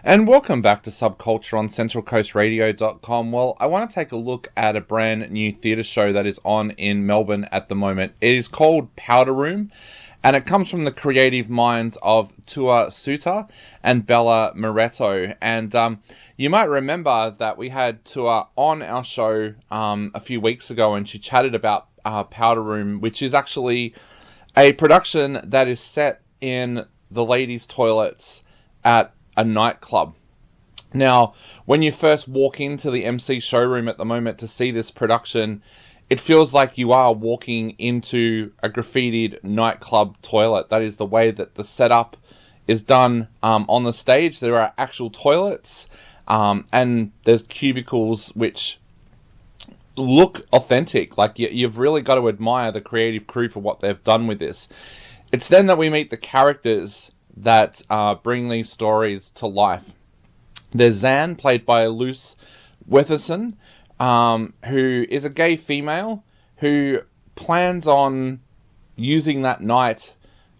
And welcome back to Subculture on CentralCoastRadio.com. Well, I want to take a look at a brand new theatre show that is on in Melbourne at the moment. It is called Powder Room, and it comes from the creative minds of Tua Suter and Bella Moretto. And you might remember that we had Tua on our show a few weeks ago, and she chatted about Powder Room, which is actually a production that is set in the ladies' toilets at a nightclub. Now, when you first walk into the MC showroom at the moment to see this production, it feels like you are walking into a graffitied nightclub toilet. That is the way that the setup is done on the stage. There are actual toilets, and there's cubicles which look authentic. Like, you've really got to admire the creative crew for what they've done with this. It's then that we meet the characters that bring these stories to life. There's Zan, played by Luce Witherson, who is a gay female who plans on using that night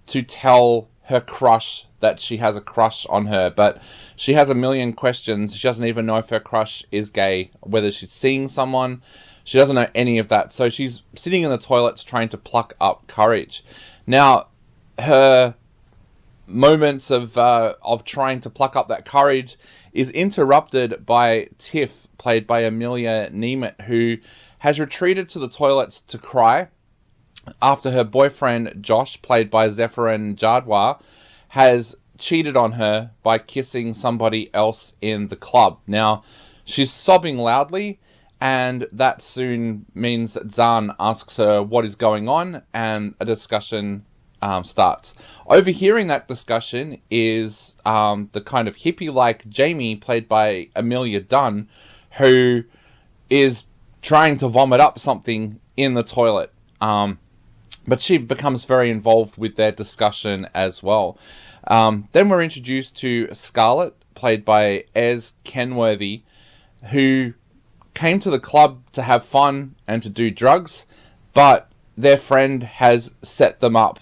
to tell her crush that she has a crush on her, but she has a million questions. She doesn't even know if her crush is gay, whether she's seeing someone. She doesn't know any of that, so she's sitting in the toilets trying to pluck up courage. Now, her moments of trying to pluck up that courage is interrupted by Tiff, played by Amelia Nemeth, who has retreated to the toilets to cry after her boyfriend Josh, played by Zephyrin Jadwa, has cheated on her by kissing somebody else in the club. Now, she's sobbing loudly, and that soon means that Zan asks her what is going on, and a discussion starts. Overhearing that discussion is the kind of hippie-like Jamie, played by Amelia Dunn, who is trying to vomit up something in the toilet. But she becomes very involved with their discussion as well. Then we're introduced to Scarlett, played by Ez Kenworthy, who came to the club to have fun and to do drugs, but their friend has set them up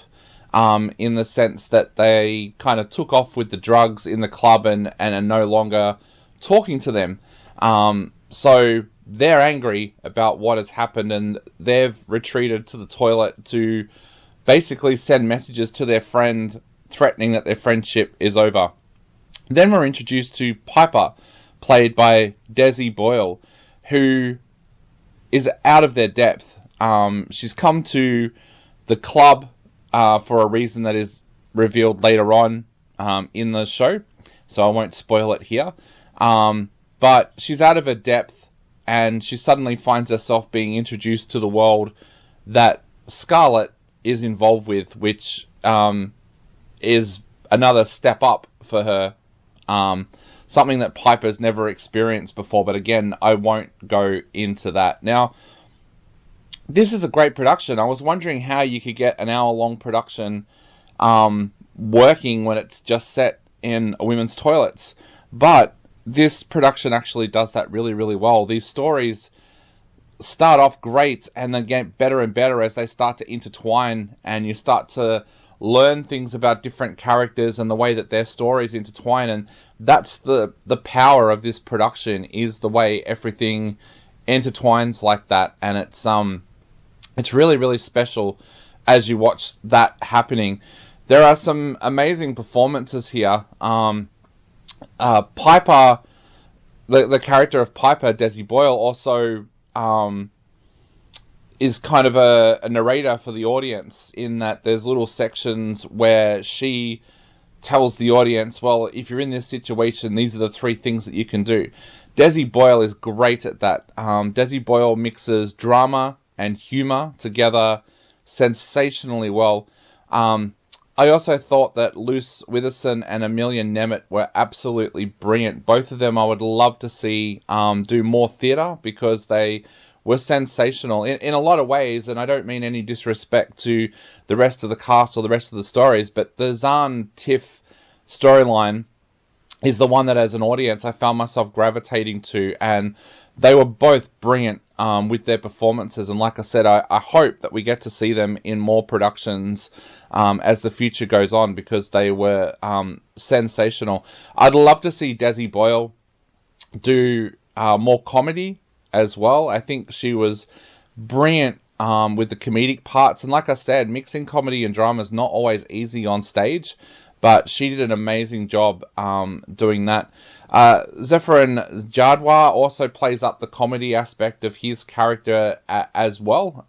in the sense that they kind of took off with the drugs in the club and are no longer talking to them. So they're angry about what has happened, and they've retreated to the toilet to basically send messages to their friend threatening that their friendship is over. Then we're introduced to Piper, played by Desi Boyle, who is out of their depth. She's come to the club for a reason that is revealed later on in the show, so I won't spoil it here. But she's out of her depth, and she suddenly finds herself being introduced to the world that Scarlett is involved with, which is another step up for her. Something that Piper's never experienced before, but again, I won't go into that. Now, this is a great production. I was wondering how you could get an hour-long production working when it's just set in a women's toilets. But this production actually does that really, really well. These stories start off great and then get better and better as they start to intertwine, and you start to learn things about different characters and the way that their stories intertwine. And that's the power of this production, is the way everything intertwines like that. And it's really, really special as you watch that happening. There are some amazing performances here. Piper, the character of Piper, Desi Boyle, also is kind of a narrator for the audience, in that there's little sections where she tells the audience, well, if you're in this situation, these are the 3 things that you can do. Desi Boyle is great at that. Desi Boyle mixes drama and humour together sensationally well. I also thought that Luce Witherson and Amelia Nemeth were absolutely brilliant. Both of them I would love to see do more theatre, because they were sensational in a lot of ways, and I don't mean any disrespect to the rest of the cast or the rest of the stories, but the Zan Tiff storyline is the one that as an audience I found myself gravitating to, and they were both brilliant with their performances. And like I said, I hope that we get to see them in more productions as the future goes on, because they were sensational. I'd love to see Desi Boyle do more comedy as well. I think she was brilliant with the comedic parts, and like I said, mixing comedy and drama is not always easy on stage, but she did an amazing job doing that. Zephyrin Jadwa also plays up the comedy aspect of his character as well.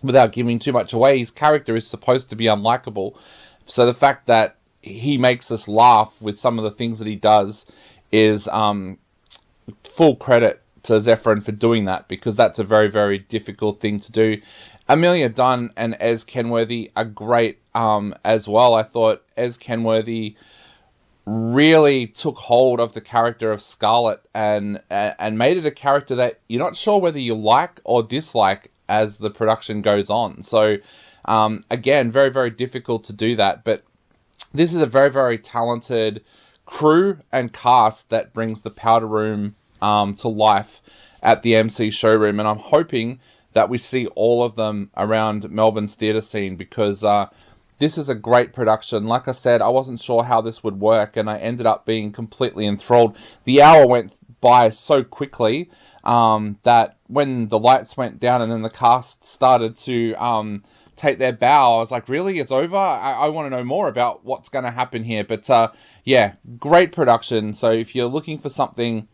Without giving too much away, his character is supposed to be unlikable, so the fact that he makes us laugh with some of the things that he does is full credit to Zephyrin for doing that, because that's a very, very difficult thing to do. Amelia Dunn and Ez Kenworthy are great as well. I thought Ez Kenworthy really took hold of the character of Scarlet and made it a character that you're not sure whether you like or dislike as the production goes on. So again, very, very difficult to do that, but this is a very, very talented crew and cast that brings the Powder Room to life at the MC Showroom, and I'm hoping that we see all of them around Melbourne's theatre scene, because this is a great production. Like I said, I wasn't sure how this would work, and I ended up being completely enthralled. The hour went by so quickly that when the lights went down and then the cast started to take their bow, I was like, really? It's over? I want to know more about what's going to happen here. But yeah, great production. So if you're looking for something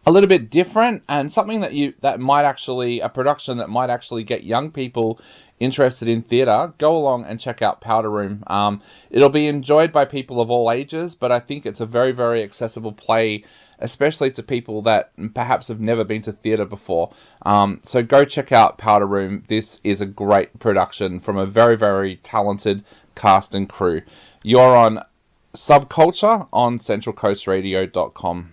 a little bit different and something that might actually, a production that might actually get young people interested in theatre, go along and check out Powder Room. It'll be enjoyed by people of all ages, but I think it's a very, very accessible play, especially to people that perhaps have never been to theatre before. So go check out Powder Room. This is a great production from a very, very talented cast and crew. You're on Subculture on centralcoastradio.com.